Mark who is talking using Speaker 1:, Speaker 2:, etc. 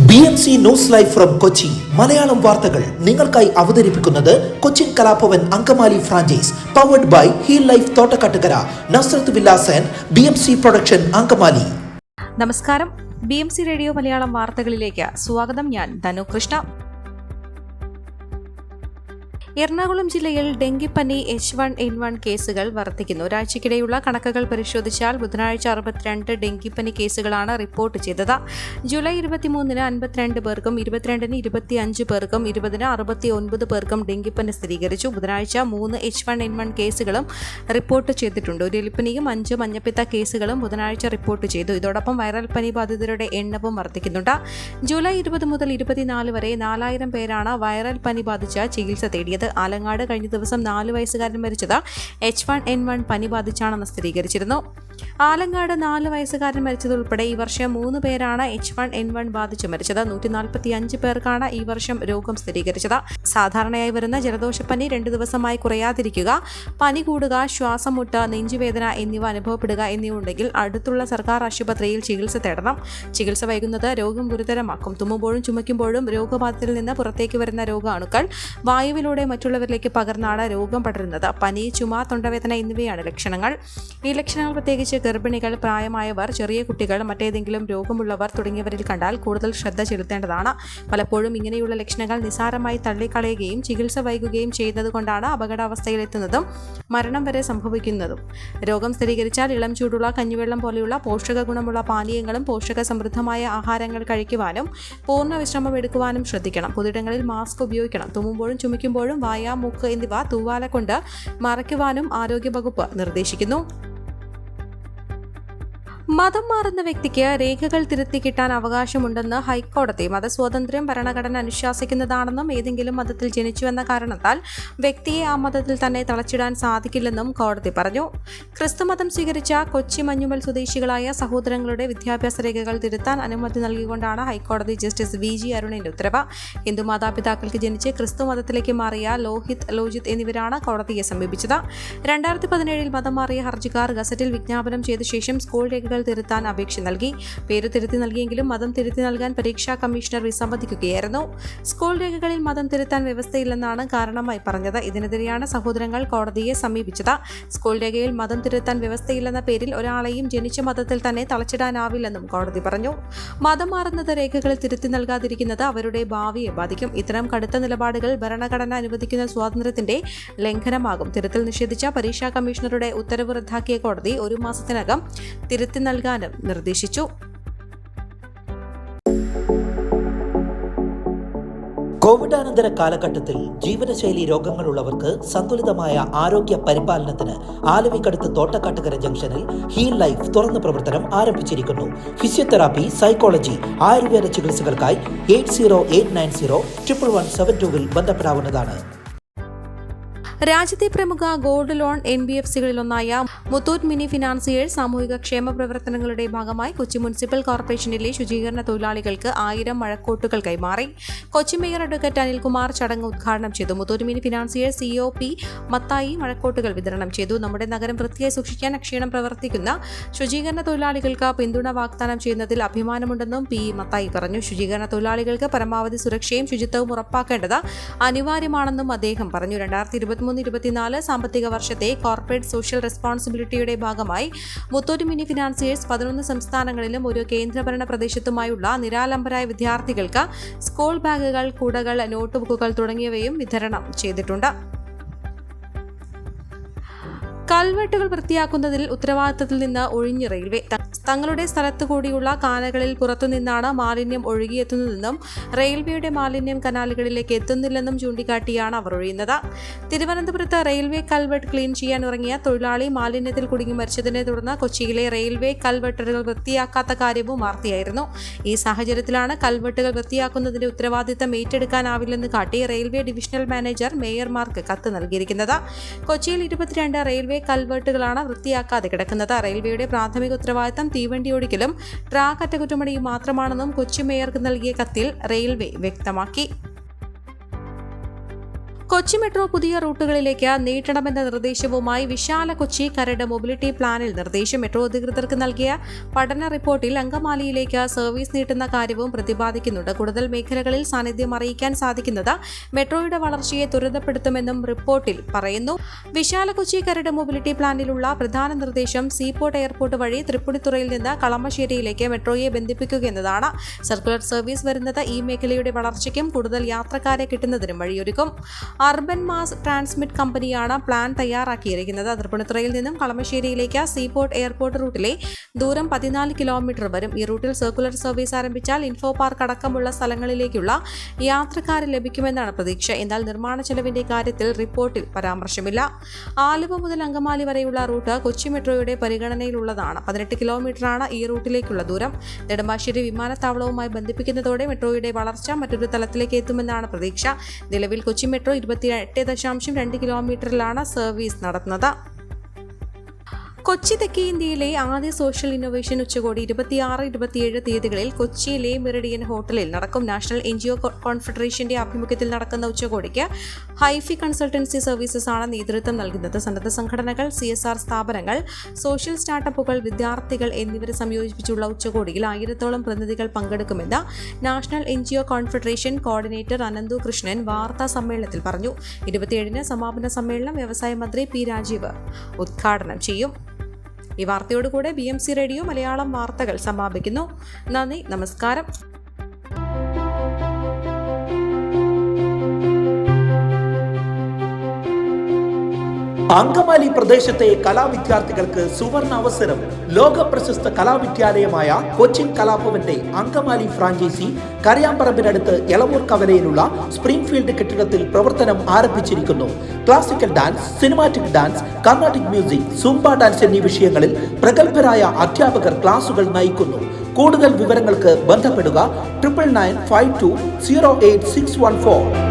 Speaker 1: BMC news live from Kochi Malayalam വാർത്തകൾ നിങ്ങൾക്കായി അവതരിപ്പിക്കുന്നത് Cochin Kalabhavan Angamaly franchise powered by heal life Thottakkattukara Nazareth villas and BMC production Angamaly.
Speaker 2: നമസ്കാരം, BMC radio Malayalam വാർത്തകളിലേക്ക് സ്വാഗതം. ഞാൻ ധനു കൃഷ്ണ. എറണാകുളം ജില്ലയിൽ ഡെങ്കിപ്പനി H1N1 കേസുകൾ വർദ്ധിക്കുന്നു. ഒരാഴ്ചയ്ക്കിടെയുള്ള കണക്കുകൾ പരിശോധിച്ചാൽ ബുധനാഴ്ച 62 ഡെങ്കിപ്പനി കേസുകളാണ് റിപ്പോർട്ട് ചെയ്തത്. ജൂലൈ 23-ന് 52 പേർക്കും 22-ന് 25 പേർക്കും 20-ന് 69 പേർക്കും ഡെങ്കിപ്പനി സ്ഥിരീകരിച്ചു. ബുധനാഴ്ച 3 H1N1 കേസുകളും റിപ്പോർട്ട് ചെയ്തിട്ടുണ്ട്. ഒരു എലിപ്പനിയും 5 മഞ്ഞപ്പിത്ത കേസുകളും ബുധനാഴ്ച റിപ്പോർട്ട് ചെയ്തു. ഇതോടൊപ്പം വൈറൽ പനി ബാധിതരുടെ എണ്ണവും വർദ്ധിക്കുന്നുണ്ട്. ജൂലൈ 20 മുതൽ 24 വരെ 4000 പേരാണ് വൈറൽ പനി ബാധിച്ച് ചികിത്സ തേടിയത്. ആലങ്ങാട് കഴിഞ്ഞ ദിവസം 4 വയസ്സുകാരൻ മരിച്ചത് H1N1 പനി ബാധിച്ചാണെന്ന് സ്ഥിരീകരിച്ചിരുന്നു. ആലങ്ങാട് 4 വയസ്സുകാരൻ മരിച്ചതുൾപ്പെടെ ഈ വർഷം 3 പേരാണ് H1N1 ബാധിച്ച് മരിച്ചത്. 145 പേർക്കാണ് ഈ വർഷം രോഗം സ്ഥിരീകരിച്ചത്. സാധാരണയായി വരുന്ന ജലദോഷപ്പനി 2 ദിവസമായി കുറയാതിരിക്കുക, പനി കൂടുക, ശ്വാസം മുട്ട്, നെഞ്ചുവേദന എന്നിവ അനുഭവപ്പെടുക എന്നിവയുണ്ടെങ്കിൽ അടുത്തുള്ള സർക്കാർ ആശുപത്രിയിൽ ചികിത്സ തേടണം. ചികിത്സ വൈകുന്നത് രോഗം ഗുരുതരമാക്കും. തുമ്മുമ്പോഴും ചുമയ്ക്കുമ്പോഴും രോഗബാധത്തിൽ നിന്ന് പുറത്തേക്ക് വരുന്ന രോഗാണുക്കൾ വായുവിലൂടെ മറ്റുള്ളവരിലേക്ക് പകർന്നാണ് രോഗം പടരുന്നത്. പനി, ചുമ, തൊണ്ടവേദന എന്നിവയാണ് ലക്ഷണങ്ങൾ. ഈ ലക്ഷണങ്ങൾ പ്രത്യേകിച്ച് ഗർഭിണികൾ, പ്രായമായവർ, ചെറിയ കുട്ടികൾ, മറ്റേതെങ്കിലും രോഗമുള്ളവർ തുടങ്ങിയവരിൽ കണ്ടാൽ കൂടുതൽ ശ്രദ്ധ ചെലുത്തേണ്ടതാണ്. പലപ്പോഴും ഇങ്ങനെയുള്ള ലക്ഷണങ്ങൾ നിസാരമായി തള്ളിക്കളയുകയും ചികിത്സ വൈകുകയും ചെയ്യുന്നത് കൊണ്ടാണ് അപകടാവസ്ഥയിലെത്തുന്നതും മരണം വരെ സംഭവിക്കുന്നതും. രോഗം സ്ഥിരീകരിച്ചാൽ ഇളം ചൂടുള്ള കഞ്ഞിവെള്ളം പോലെയുള്ള പോഷക ഗുണമുള്ള പാനീയങ്ങളും പോഷക സമൃദ്ധമായ ആഹാരങ്ങൾ കഴിക്കുവാനും പൂർണ്ണ വിശ്രമം എടുക്കുവാനും ശ്രദ്ധിക്കണം. പൊതുയിടങ്ങളിൽ മാസ്ക് ഉപയോഗിക്കണം. തുമ്മുമ്പോഴും ചുമയ്ക്കുമ്പോഴും വായ, മൂക്ക് എന്നിവ തൂവാല കൊണ്ട് മറയ്ക്കുവാനും ആരോഗ്യവകുപ്പ് നിർദ്ദേശിക്കുന്നു. മതം മാറുന്ന വ്യക്തിക്ക് രേഖകൾ തിരുത്തി കിട്ടാൻ അവകാശമുണ്ടെന്ന് ഹൈക്കോടതി. മതസ്വാതന്ത്ര്യം ഭരണഘടന അനുശാസിക്കുന്നതാണെന്നും ഏതെങ്കിലും മതത്തിൽ ജനിച്ചുവെന്ന കാരണത്താൽ വ്യക്തിയെ ആ മതത്തിൽ തന്നെ തളച്ചിടാൻ സാധിക്കില്ലെന്നും കോടതി പറഞ്ഞു. ക്രിസ്തുമതം സ്വീകരിച്ച കൊച്ചി മഞ്ഞുമൽ സ്വദേശികളായ സഹോദരങ്ങളുടെ വിദ്യാഭ്യാസ രേഖകൾ തിരുത്താൻ അനുമതി നൽകിക്കൊണ്ടാണ് ഹൈക്കോടതി ജസ്റ്റിസ് VG അരുണിന്റെ ഉത്തരവ്. ഹിന്ദു മാതാപിതാക്കൾക്ക് ജനിച്ച് ക്രിസ്തു മതത്തിലേക്ക് മാറിയ ലോജിത് എന്നിവരാണ് കോടതിയെ സമീപിച്ചത്. 2017 മതം മാറിയ ഹർജിക്കാർ ഗസറ്റിൽ വിജ്ഞാപനം ചെയ്ത ശേഷം സ്കൂൾ രേഖകൾ തിരുത്താൻ അപേക്ഷ നൽകി. പേര് തിരുത്തി നൽകിയെങ്കിലും മതം തിരുത്തി നൽകാൻ പരീക്ഷാ കമ്മീഷണർ വിസമ്മതിക്കുകയായിരുന്നു. സ്കൂൾ രേഖകളിൽ മതം തിരുത്താൻ വ്യവസ്ഥയില്ലെന്നാണ് കാരണമായി പറഞ്ഞത്. ഇതിനെതിരെയാണ് സഹോദരങ്ങൾ കോടതിയെ സമീപിച്ചത്. സ്കൂൾ രേഖയിൽ മതം തിരുത്താൻ വ്യവസ്ഥയില്ലെന്ന പേരിൽ ഒരാളെയും ജനിച്ച മതത്തിൽ തന്നെ തളച്ചിടാനാവില്ലെന്നും കോടതി പറഞ്ഞു. മതം മാറുന്നത് രേഖകളിൽ തിരുത്തി നൽകാതിരിക്കുന്നത് അവരുടെ ഭാവിയെ ബാധിക്കും. ഇത്തരം കടുത്ത നിലപാടുകൾ ഭരണഘടന അനുവദിക്കുന്ന സ്വാതന്ത്ര്യത്തിന്റെ ലംഘനമാകും. തിരുത്തൽ നിഷേധിച്ച പരീക്ഷാ കമ്മീഷണറുടെ ഉത്തരവ് റദ്ദാക്കിയ കോടതി 1 മാസത്തിനകം തിരുത്തി നൽകാനും നിർദ്ദേശിച്ചു.
Speaker 1: കോവിഡാനന്തര കാലഘട്ടത്തിൽ ജീവനശൈലി രോഗങ്ങളുള്ളവർക്ക് സന്തുലിതമായ ആരോഗ്യ പരിപാലനത്തിന് ആലുവക്കടുത്ത് തോട്ടക്കാട്ടുകര ജംഗ്ഷനിൽ ഹീൽ ലൈഫ് തുറന്ന പ്രവർത്തനം ആരംഭിച്ചിരിക്കുന്നു. ഫിസിയോതെറാപ്പി, സൈക്കോളജി, ആയുർവേദ ചികിത്സകൾക്കായി 8089011722 ബന്ധപ്പെടാവുന്നതാണ്.
Speaker 2: രാജ്യത്തെ പ്രമുഖ ഗോൾഡ് ലോൺ NBFCകളിലൊന്നായ മുത്തൂറ്റ് മിനി ഫിനാൻസിയേഴ്സ് സാമൂഹിക ക്ഷേമ പ്രവർത്തനങ്ങളുടെ ഭാഗമായി കൊച്ചി മുനിസിപ്പൽ കോർപ്പറേഷനിലെ ശുചീകരണ തൊഴിലാളികൾക്ക് 1000 മഴക്കോട്ടുകൾ കൈമാറി. കൊച്ചി മേയർ അഡ്വക്കേറ്റ് അനിൽകുമാർ ചടങ്ങ് ഉദ്ഘാടനം ചെയ്തു. Muthoot mini financiers CEO P Mathai മഴക്കോട്ടുകൾ വിതരണം ചെയ്തു. നമ്മുടെ നഗരം വൃത്തിയായി സൂക്ഷിക്കാൻ അക്ഷീണം പ്രവർത്തിക്കുന്ന ശുചീകരണ തൊഴിലാളികൾക്ക് പിന്തുണ വാഗ്ദാനം ചെയ്യുന്നതിൽ അഭിമാനമുണ്ടെന്നും P മത്തായി പറഞ്ഞു. ശുചീകരണ തൊഴിലാളികൾക്ക് പരമാവധി സുരക്ഷയും ശുചിത്വവും ഉറപ്പാക്കേണ്ടത് അനിവാര്യമാണെന്നും അദ്ദേഹം പറഞ്ഞു. 2023-24 സാമ്പത്തിക വർഷത്തെ കോർപ്പറേറ്റ് സോഷ്യൽ റെസ്പോൺസിബിലിറ്റിയുടെ ഭാഗമായി മുത്തൂറ്റ് മിനി ഫിനാൻസിയേഴ്സ് 11 സംസ്ഥാനങ്ങളിലും ഒരു കേന്ദ്രഭരണ പ്രദേശത്തുമായുള്ള നിരാലംബരായ വിദ്യാർത്ഥികൾക്ക് സ്കൂൾ ബാഗുകൾ, കുടകൾ, നോട്ട്ബുക്കുകൾ തുടങ്ങിയവയും വിതരണം ചെയ്തിട്ടുണ്ട്. കൽവെട്ടുകൾ വൃത്തിയാക്കുന്നതിൽ ഉത്തരവാദിത്തത്തിൽ നിന്ന് ഒഴിഞ്ഞ് റെയിൽവേ. തങ്ങളുടെ സ്ഥലത്തു കൂടിയുള്ള കാനകളിൽ പുറത്തുനിന്നാണ് മാലിന്യം ഒഴുകിയെത്തുന്നതെന്നും റെയിൽവേയുടെ മാലിന്യം കനാലുകളിലേക്ക് എത്തുന്നില്ലെന്നും ചൂണ്ടിക്കാട്ടിയാണ് അവർ ഒഴിയുന്നത്. തിരുവനന്തപുരത്ത് റെയിൽവേ കൽവെട്ട് ക്ലീൻ ചെയ്യാൻ ഇറങ്ങിയ തൊഴിലാളി മാലിന്യത്തിൽ കുടുങ്ങി മരിച്ചതിനെ തുടർന്ന് കൊച്ചിയിലെ റെയിൽവേ കൽവെട്ടുകൾ വൃത്തിയാക്കാത്ത കാര്യവും വാർത്തയായിരുന്നു. ഈ സാഹചര്യത്തിലാണ് കൽവെട്ടുകൾ വൃത്തിയാക്കുന്നതിന്റെ ഉത്തരവാദിത്തം ഏറ്റെടുക്കാനാവില്ലെന്ന് കാട്ടി റെയിൽവേ ഡിവിഷണൽ മാനേജർ മേയർമാർക്ക് കത്ത് നൽകിയിരിക്കുന്നത്. കൊച്ചിയിൽ 22 റെയിൽവേ കൽവെട്ടുകളാണ് വൃത്തിയാക്കാതെ കിടക്കുന്നത്. റെയിൽവേയുടെ പ്രാഥമിക ഉത്തരവാദിത്തം തീവണ്ടി ഓടിക്കലും ട്രാക്ക് അറ്റകുറ്റപ്പണിയും മാത്രമാണെന്നും കൊച്ചി മേയർക്ക് നൽകിയ കത്തിൽ റെയിൽവേ വ്യക്തമാക്കി. കൊച്ചി മെട്രോ പുതിയ റൂട്ടുകളിലേക്ക് നീട്ടണമെന്ന നിർദ്ദേശവുമായി വിശാല കൊച്ചി കരട് മൊബിലിറ്റി പ്ലാനിൽ നിർദ്ദേശം. മെട്രോ അധികൃതർക്ക് നൽകിയ പഠന റിപ്പോർട്ടിൽ അങ്കമാലിയിലേക്ക് സർവീസ് നീട്ടുന്ന കാര്യവും പ്രതിപാദിക്കുന്നുണ്ട്. കൂടുതൽ മേഖലകളിൽ സാന്നിധ്യം അറിയിക്കാൻ സാധിക്കുന്നത് മെട്രോയുടെ വളർച്ചയെ ത്വരിതപ്പെടുത്തുമെന്നും റിപ്പോർട്ടിൽ പറയുന്നു. വിശാല കൊച്ചി കരട് മൊബിലിറ്റി പ്ലാനിലുള്ള പ്രധാന നിർദ്ദേശം സീപോർട്ട് എയർപോർട്ട് വഴി തൃപ്പൂണിത്തുറയിൽ നിന്ന് കളമശ്ശേരിയിലേക്ക് മെട്രോയെ ബന്ധിപ്പിക്കുക എന്നതാണ്. സർക്കുലർ സർവീസ് വരുന്നത് ഈ മേഖലയുടെ വളർച്ചയ്ക്കും കൂടുതൽ യാത്രക്കാരെ കിട്ടുന്നതിനും വഴിയൊരുക്കും. അർബൻ മാസ് ട്രാൻസ്മിറ്റ് കമ്പനിയാണ് പ്ലാൻ തയ്യാറാക്കിയിരിക്കുന്നത്. തൃപ്പൂണിത്തുറയിൽ നിന്നും കളമശ്ശേരിയിലേക്ക് സീപോർട്ട് എയർപോർട്ട് റൂട്ടിലെ ദൂരം 14 കിലോമീറ്റർ വരും. ഈ റൂട്ടിൽ സർക്കുലർ സർവീസ് ആരംഭിച്ചാൽ ഇൻഫോ പാർക്ക് അടക്കമുള്ള സ്ഥലങ്ങളിലേക്കുള്ള യാത്രക്കാരെ ലഭിക്കുമെന്നാണ് പ്രതീക്ഷ. എന്നാൽ നിർമ്മാണ ചെലവിന്റെ കാര്യത്തിൽ റിപ്പോർട്ടിൽ പരാമർശമില്ല. ആലുവ മുതൽ അങ്കമാലി വരെയുള്ള റൂട്ട് കൊച്ചി മെട്രോയുടെ പരിഗണനയിലുള്ളതാണ്. 18 കിലോമീറ്ററാണ് ഈ റൂട്ടിലേക്കുള്ള ദൂരം. നെടുമ്പാശ്ശേരി വിമാനത്താവളവുമായി ബന്ധിപ്പിക്കുന്നതോടെ മെട്രോയുടെ വളർച്ച മറ്റൊരു തലത്തിലേക്ക് എത്തുമെന്നാണ് പ്രതീക്ഷ. നിലവിൽ കൊച്ചി മെട്രോ 28.2 കിലോമീറ്ററിലാണ് സർവീസ് നടത്തുന്നത്. കൊച്ചി തെക്കേ ഇന്ത്യയിലെ ആദ്യ സോഷ്യൽ ഇന്നൊവേഷൻ ഉച്ചകോടി 26-27 തീയതികളിൽ കൊച്ചി ലേ മെറിഡിയൻ ഹോട്ടലിൽ നടക്കും. നാഷണൽ എൻജിഒ കോൺഫെഡറേഷന്റെ ആഭിമുഖ്യത്തിൽ നടക്കുന്ന ഉച്ചകോടിക്ക് ഹൈഫി കൺസൾട്ടൻസി സർവീസസ് ആണ് നേതൃത്വം നൽകുന്നത്. സന്നദ്ധ സംഘടനകൾ, CSR സ്ഥാപനങ്ങൾ, സോഷ്യൽ സ്റ്റാർട്ടപ്പുകൾ, വിദ്യാർത്ഥികൾ എന്നിവരെ സംയോജിപ്പിച്ചുള്ള ഉച്ചകോടിയിൽ 1000-ഓളം പ്രതിനിധികൾ പങ്കെടുക്കുമെന്ന് national NGO confederation coordinator Ananthu Krishnan വാർത്താ സമ്മേളനത്തിൽ പറഞ്ഞു. 27-ന് സമാപന സമ്മേളനം വ്യവസായ മന്ത്രി P. രാജീവ് ഉദ്ഘാടനം ചെയ്യും. ഈ വാർത്തയോടുകൂടെ BMC റേഡിയോ മലയാളം വാർത്തകൾ സമാപിക്കുന്നു. നന്ദി, നമസ്കാരം.
Speaker 1: അങ്കമാലി പ്രദേശത്തെ കലാവിദ്യാർത്ഥികൾക്ക് സുവർണ അവസരം. ലോക പ്രശസ്ത കലാവിദ്യാലയമായ കൊച്ചിൻ കലാഭവന്റെ അങ്കമാലി ഫ്രാഞ്ചൈസി കരയാമ്പറമ്പിനടുത്ത് എളവൂർ കവലയിലുള്ള സ്പ്രിംഗ്ഫീൽഡ് കെട്ടിടത്തിൽ പ്രവർത്തനം ആരംഭിച്ചിരിക്കുന്നു. Classical dance, cinematic dance, Carnatic music, Zumba dance എന്നീ വിഷയങ്ങളിൽ പ്രഗത്ഭരായ അധ്യാപകർ ക്ലാസുകൾ നയിക്കുന്നു. കൂടുതൽ വിവരങ്ങൾക്ക് ബന്ധപ്പെടുക 9995208614.